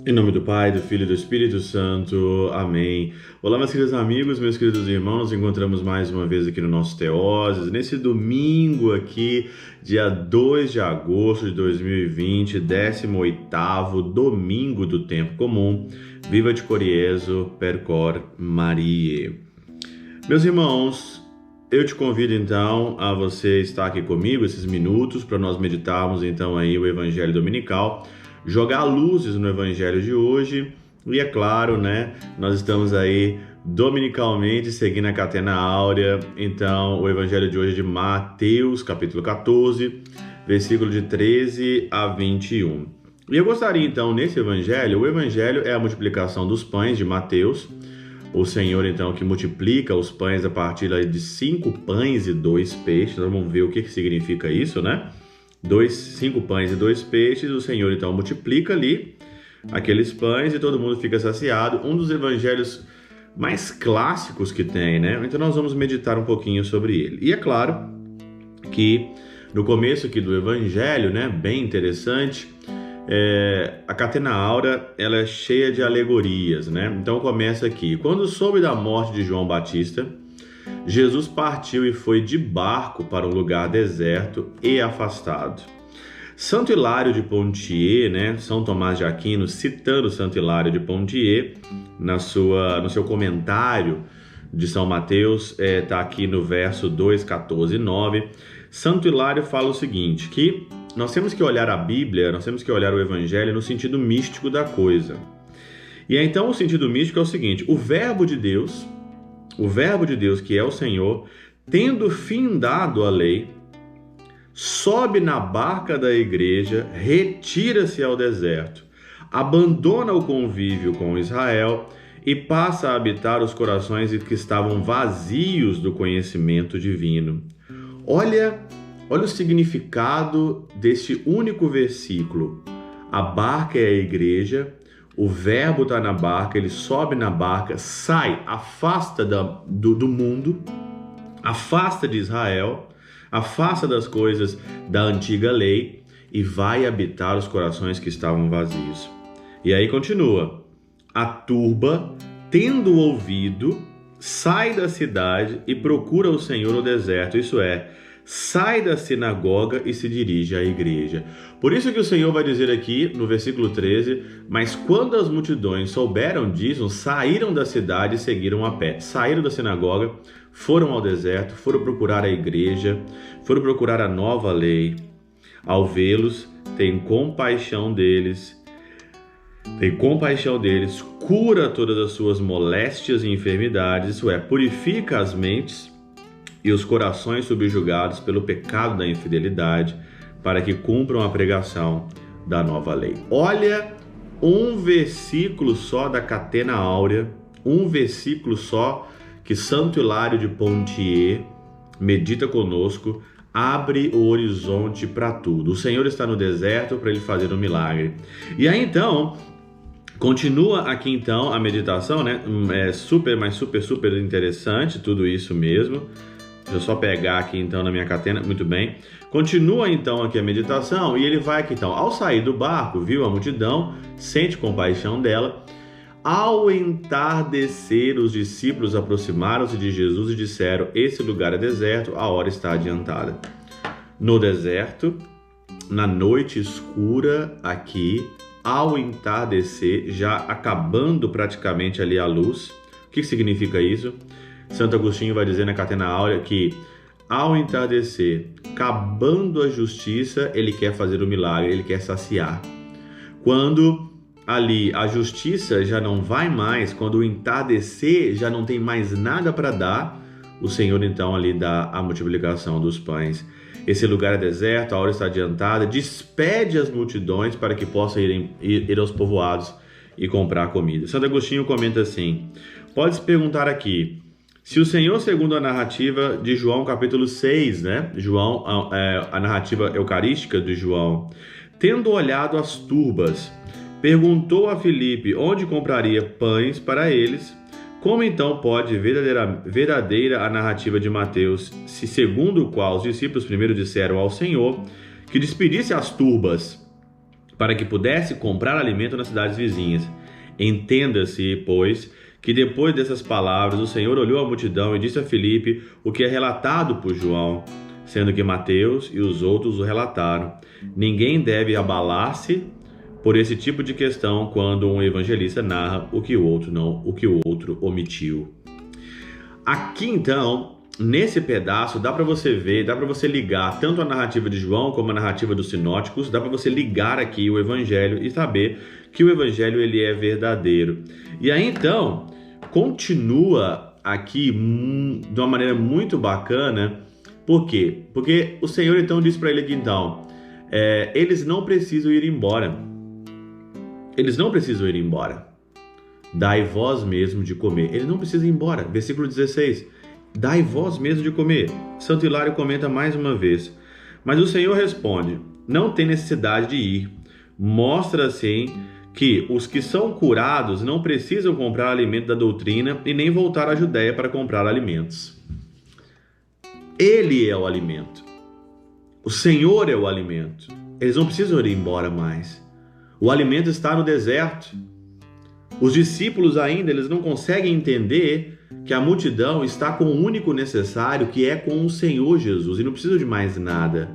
Em nome do Pai, do Filho e do Espírito Santo. Amém. Olá, meus queridos amigos, meus queridos irmãos. Nos encontramos mais uma vez aqui no nosso Teoses, nesse domingo aqui, dia 2 de agosto de 2020, 18º domingo do tempo comum. Viva de Coriezo, percor Mariae. Meus irmãos, eu te convido então a você estar aqui comigo esses minutos para nós meditarmos então aí o Evangelho Dominical, jogar luzes no Evangelho de hoje e, é claro, né, nós estamos aí dominicalmente seguindo a Catena Áurea. Então, o Evangelho de hoje é de Mateus, capítulo 14, versículo de 13 a 21. E eu gostaria, então, nesse Evangelho, o Evangelho é a multiplicação dos pães de Mateus, o Senhor, então, que multiplica os pães a partir de 5 pães e 2 peixes. Nós vamos ver o que significa isso, né? 5 pães e 2 peixes, o Senhor então multiplica ali aqueles pães e todo mundo fica saciado. Um dos evangelhos mais clássicos que tem, né? Então nós vamos meditar um pouquinho sobre ele. E é claro que no começo aqui do evangelho, né, bem interessante, a Catena Áurea, ela é cheia de alegorias, né? Então começa aqui: quando soube da morte de João Batista, Jesus partiu e foi de barco para um lugar deserto e afastado. Santo Hilário de Poitiers, né, São Tomás de Aquino, citando Santo Hilário de Poitiers no seu comentário de São Mateus, está aqui no verso 2, 14 e 9. Santo Hilário fala o seguinte, que nós temos que olhar a Bíblia, nós temos que olhar o Evangelho no sentido místico da coisa. E então o sentido místico é o seguinte: o Verbo de Deus, que é o Senhor, tendo findado a lei, sobe na barca da igreja, retira-se ao deserto, abandona o convívio com Israel e passa a habitar os corações que estavam vazios do conhecimento divino. Olha o significado deste único versículo. A barca é a igreja. O Verbo está na barca, ele sobe na barca, sai, afasta do mundo, afasta de Israel, afasta das coisas da antiga lei e vai habitar os corações que estavam vazios. E aí continua: a turba, tendo ouvido, sai da cidade e procura o Senhor no deserto, isso é, sai da sinagoga e se dirige à igreja. Por isso que o Senhor vai dizer aqui no versículo 13: mas quando as multidões souberam disso, saíram da cidade e seguiram a pé. Saíram da sinagoga, foram ao deserto, foram procurar a igreja, foram procurar a nova lei. Ao vê-los, tem compaixão deles, cura todas as suas moléstias e enfermidades, isso é, purifica as mentes e os corações subjugados pelo pecado da infidelidade, para que cumpram a pregação da nova lei. Olha, um versículo só da Catena Áurea, um versículo só que Santo Hilário de Poitiers medita conosco, abre o horizonte para tudo. O Senhor está no deserto para ele fazer um milagre. E aí então, continua aqui então a meditação, né? É super interessante tudo isso mesmo. Deixa eu só pegar aqui então na minha catena, muito bem. Continua então aqui a meditação e ele vai aqui então: ao sair do barco, viu a multidão, sente compaixão dela. Ao entardecer, os discípulos aproximaram-se de Jesus e disseram: esse lugar é deserto, a hora está adiantada. No deserto, na noite escura aqui, ao entardecer, já acabando praticamente ali a luz. O que significa isso? Santo Agostinho vai dizer na Catena Áurea que ao entardecer, acabando a justiça, ele quer fazer o milagre, ele quer saciar. Quando ali a justiça já não vai mais, quando o entardecer já não tem mais nada para dar, o Senhor então ali dá a multiplicação dos pães. Esse lugar é deserto, a hora está adiantada, despede as multidões para que possam ir aos povoados e comprar comida. Santo Agostinho comenta assim: pode-se perguntar aqui, se o Senhor, segundo a narrativa de João capítulo 6, né? João, a narrativa eucarística de João, tendo olhado as turbas, perguntou a Filipe onde compraria pães para eles, como então pode verdadeira a narrativa de Mateus, se segundo o qual os discípulos primeiro disseram ao Senhor que despedisse as turbas para que pudesse comprar alimento nas cidades vizinhas. Entenda-se, pois, que depois dessas palavras o Senhor olhou a multidão e disse a Filipe o que é relatado por João, sendo que Mateus e os outros o relataram. Ninguém deve abalar-se por esse tipo de questão quando um evangelista narra o que o outro omitiu. Aqui então, nesse pedaço, dá para você ver, dá para você ligar tanto a narrativa de João como a narrativa dos sinóticos, dá para você ligar aqui o evangelho e saber que o evangelho ele é verdadeiro. E aí então, continua aqui de uma maneira muito bacana. Por quê? Porque o Senhor então diz para ele aqui então, eles não precisam ir embora. Eles não precisam ir embora. Dai vós mesmo de comer. Eles não precisam ir embora. Versículo 16. Dai vós mesmo de comer. Santo Hilário comenta mais uma vez. Mas o Senhor responde, não tem necessidade de ir. Mostra assim que os que são curados não precisam comprar alimento da doutrina e nem voltar à Judéia para comprar alimentos. Ele é o alimento. O Senhor é o alimento. Eles não precisam ir embora mais. O alimento está no deserto. Os discípulos ainda, eles não conseguem entender que a multidão está com o único necessário, que é com o Senhor Jesus, e não precisa de mais nada.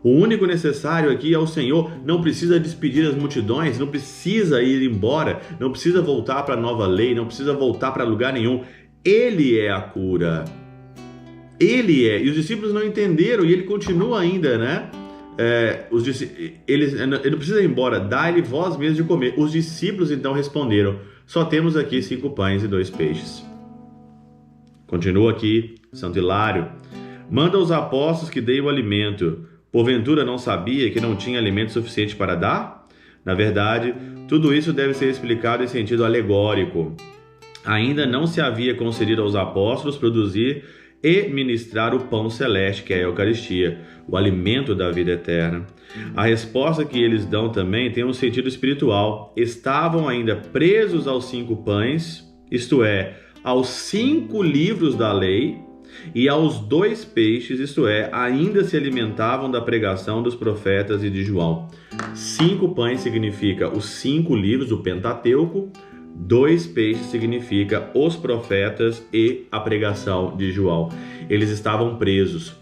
O único necessário aqui é o Senhor. Não precisa despedir as multidões, não precisa ir embora, não precisa voltar para a nova lei, não precisa voltar para lugar nenhum. Ele é a cura. Ele é. E os discípulos não entenderam, e ele continua ainda, né? Ele não precisa ir embora, dá-lhe vós mesmos de comer. Os discípulos então responderam, só temos aqui 5 pães e 2 peixes. Continua aqui, Santo Hilário. Manda aos apóstolos que deem o alimento. Porventura não sabia que não tinha alimento suficiente para dar? Na verdade, tudo isso deve ser explicado em sentido alegórico. Ainda não se havia concedido aos apóstolos produzir e ministrar o pão celeste, que é a Eucaristia, o alimento da vida eterna. A resposta que eles dão também tem um sentido espiritual. Estavam ainda presos aos 5 pães, isto é, aos 5 livros da lei, e aos 2 peixes, isto é, ainda se alimentavam da pregação dos profetas e de João. 5 pães significa os 5 livros do Pentateuco, 2 peixes significa os profetas e a pregação de João. Eles estavam presos.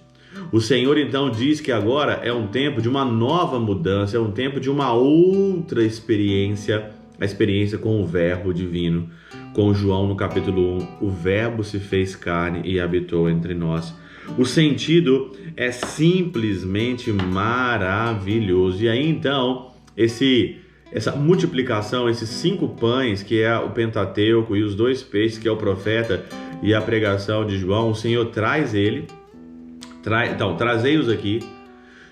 O Senhor então diz que agora é um tempo de uma nova mudança, é um tempo de uma outra experiência, a experiência com o Verbo divino. Com João no capítulo 1, o Verbo se fez carne e habitou entre nós. O sentido é simplesmente maravilhoso. E aí então, essa multiplicação, esses 5 pães, que é o Pentateuco, e os 2 peixes, que é o profeta e a pregação de João, o Senhor traz então, trazei-os aqui.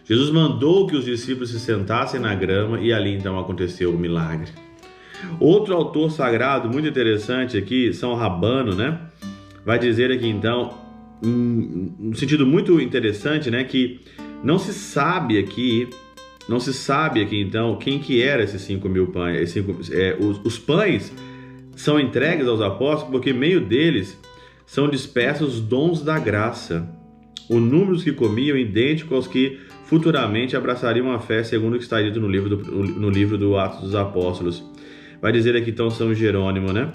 Jesus mandou que os discípulos se sentassem na grama e ali então aconteceu o milagre. Outro autor sagrado muito interessante aqui, São Rabano, né? Vai dizer aqui então, um sentido muito interessante, né? Que não se sabe aqui então quem que era esses 5.000 pães. Os pães são entregues aos apóstolos porque meio deles são dispersos os dons da graça. O número dos que comiam idêntico aos que futuramente abraçariam a fé, segundo o que está dito no livro do Atos dos Apóstolos. Vai dizer aqui então São Jerônimo, né?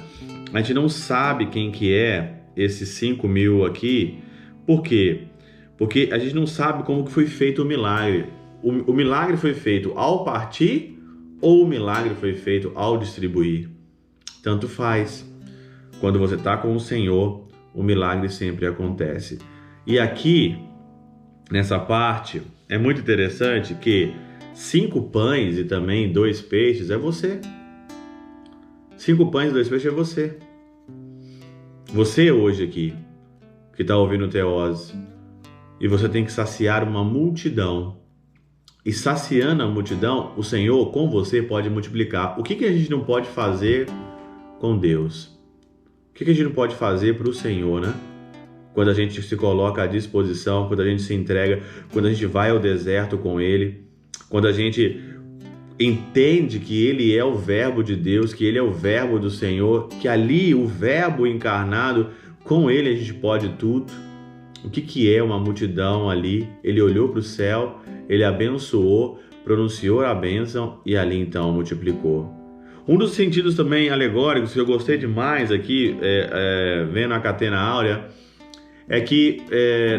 A gente não sabe quem que é esses 5.000 aqui. Por quê? Porque a gente não sabe como que foi feito o milagre. O milagre foi feito ao partir ou o milagre foi feito ao distribuir? Tanto faz. Quando você está com o Senhor, o milagre sempre acontece. E aqui, nessa parte, é muito interessante que 5 pães e também 2 peixes é você. 5 pães e 2 peixes é você. Você hoje aqui, que está ouvindo Teose, e você tem que saciar uma multidão. E saciando a multidão, o Senhor com você pode multiplicar. O que a gente não pode fazer com Deus? O que a gente não pode fazer para o Senhor, né? Quando a gente se coloca à disposição, quando a gente se entrega, quando a gente vai ao deserto com Ele, quando a gente entende que Ele é o Verbo de Deus, que Ele é o Verbo do Senhor, que ali o Verbo encarnado, com Ele a gente pode tudo. O que é uma multidão ali? Ele olhou para o céu, ele abençoou, pronunciou a bênção e ali então multiplicou. Um dos sentidos também alegóricos que eu gostei demais aqui, vendo a catena áurea, é que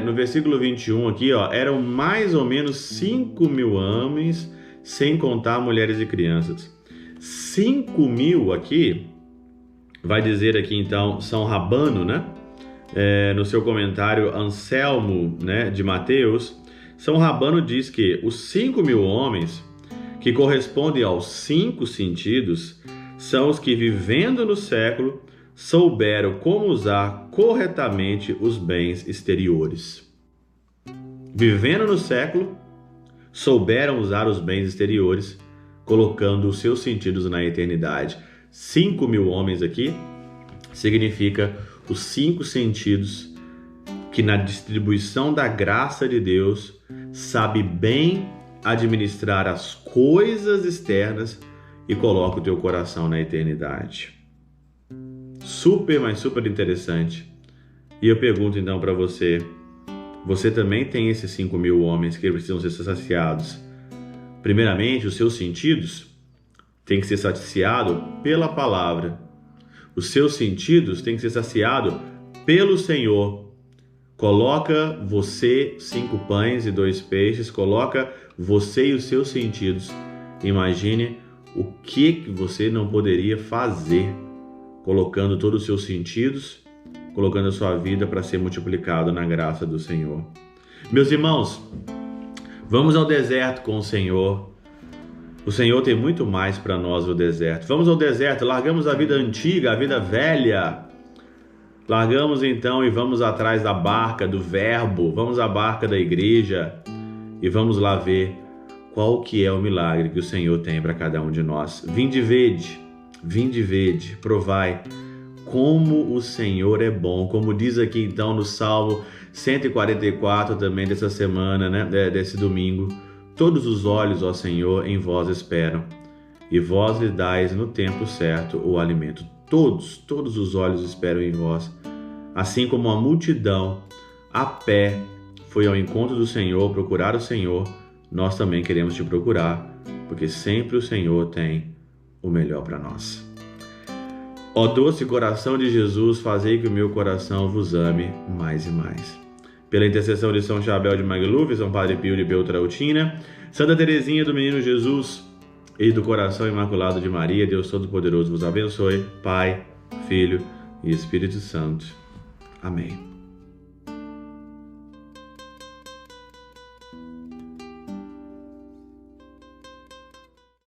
no versículo 21 aqui, ó, eram mais ou menos 5.000 homens, sem contar mulheres e crianças. 5.000 aqui, vai dizer aqui então São Rabano, né? No seu comentário Anselmo, né, de Mateus, São Rabano diz que os 5.000 homens, que correspondem aos 5 sentidos, são os que, vivendo no século, souberam como usar corretamente os bens exteriores. Vivendo no século, souberam usar os bens exteriores, colocando os seus sentidos na eternidade. 5.000 homens aqui significa os 5 sentidos que, na distribuição da graça de Deus, sabe bem administrar as coisas externas e coloca o teu coração na eternidade. Super, mas super interessante. E eu pergunto então para você, você também tem esses 5.000 homens que precisam ser saciados? Primeiramente, os seus sentidos têm que ser saciados pela palavra. Os seus sentidos têm que ser saciados pelo Senhor. Coloca você 5 pães e 2 peixes, coloca você e os seus sentidos. Imagine o que você não poderia fazer colocando todos os seus sentidos, colocando a sua vida para ser multiplicado na graça do Senhor. Meus irmãos, vamos ao deserto com o Senhor. O Senhor tem muito mais para nós no deserto. Vamos ao deserto, largamos a vida antiga, a vida velha. Largamos então e vamos atrás da barca do Verbo, vamos à barca da igreja e vamos lá ver qual que é o milagre que o Senhor tem para cada um de nós. Vinde vede, provai como o Senhor é bom, como diz aqui então no Salmo 144 também dessa semana, né, desse domingo. Todos os olhos, ó Senhor, em vós esperam, e vós lhe dais no tempo certo o alimento. Todos os olhos esperam em vós. Assim como a multidão a pé foi ao encontro do Senhor, procurar o Senhor, nós também queremos te procurar, porque sempre o Senhor tem o melhor para nós. Ó doce coração de Jesus, fazei que o meu coração vos ame mais e mais. Pela intercessão de São Chabel de Magluf, São Padre Pio de Peltrautina, Santa Teresinha do Menino Jesus e do Coração Imaculado de Maria, Deus Todo-Poderoso vos abençoe, Pai, Filho e Espírito Santo. Amém.